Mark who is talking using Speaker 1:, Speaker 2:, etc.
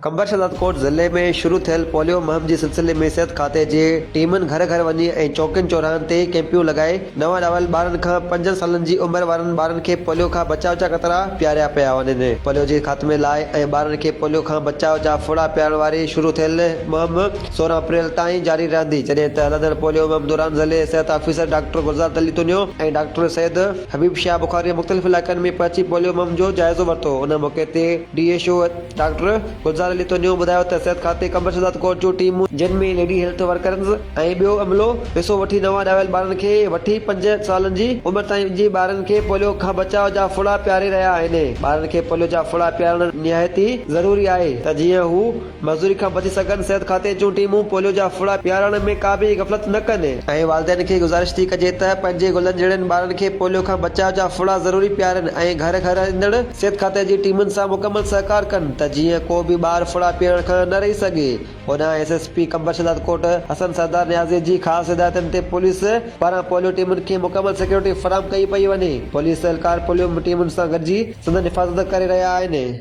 Speaker 1: कंबर शहजाद कोट ज़िले में शुरू थियल पोलियो मुहिम जे सिलसिले में सिहत खाते जे टीमनि घर घर वञी ऐं चौकियुनि चौराहनि ते कैंपियूं लॻाए नवां ॼावल ॿारनि खां 5 सालनि जी उमिरि वारनि ॿारनि खे पोलियो खां बचाव जा क़तरा पियारिया पिया वञनि। पोलियो जे ख़ात्मे लाइ ऐं ॿारनि खे पोलियो खां बचाव जा फुड़ा पियारण वारी शुरू थियल मुहिम 16 अप्रैल ताईं जारी रहंदी, जॾहिं त हलंदड़ पोलियो मुहिम दौरान ज़िले सिहत ऑफिसर डॉक्टर गुलज़ार अली तुनियो ऐं डॉक्टर सैयद हबीब शाह बुखारी मुख़्तलिफ़ इलाइक़नि में पहुची पोलियो मुहिम जो जाइज़ो वरितो। उन मौक़े ते DSO डॉक्टर गुलज़ार अली तुनियो ॿुधायो त सिहत खाते कंबर शहजाद कोट जूं टीमूं जिन में लेडी हेल्थ वर्कर्स ऐं ॿियो अमलो हिसो वठी नवां ॼावल ॿारनि खे वठी 5 सालनि जी उमिरि ताईं जी ॿारनि खे पोलियो खां बचाव जा फुड़ा पियारे रहिया आहिनि। ॿारनि खे पोलियो जा फुड़ा पियारणु निहायती ज़रूरी आहे त जीअं हू मज़दूरी खां बची सघनि। सिहत खाते जूं टीमूं पोलियो जा फुड़ा पियारण में का बि गफ़लत न कनि ऐं वालिदैन खे गुज़ारिश थी कजे त पंहिंजे गुलनि जहिड़नि ॿारनि खे पोलियो खां बचाव जा फुड़ा ज़रूरी पियारनि ऐं घर घर ईंदड़ सिहत खाते जी टीमुनि सां मुकमल सहकार कनि त जीअं को बि ॿार फुड़ा पीअण खां न रही सघे। होॾां SSP कंबर शहजाद कोट हसन सरदार नियाज़ी जी ख़ासि हिदायतनि ते पुलिस पारां पोलियो टीमुनि खे मुकमल सिक्योरिटी फराहम कई पई वञे। पुलिस एहलकार पोलियो टीमुनि सां गॾिजी संदनि हिफ़ाज़त करे रहिया आहिनि।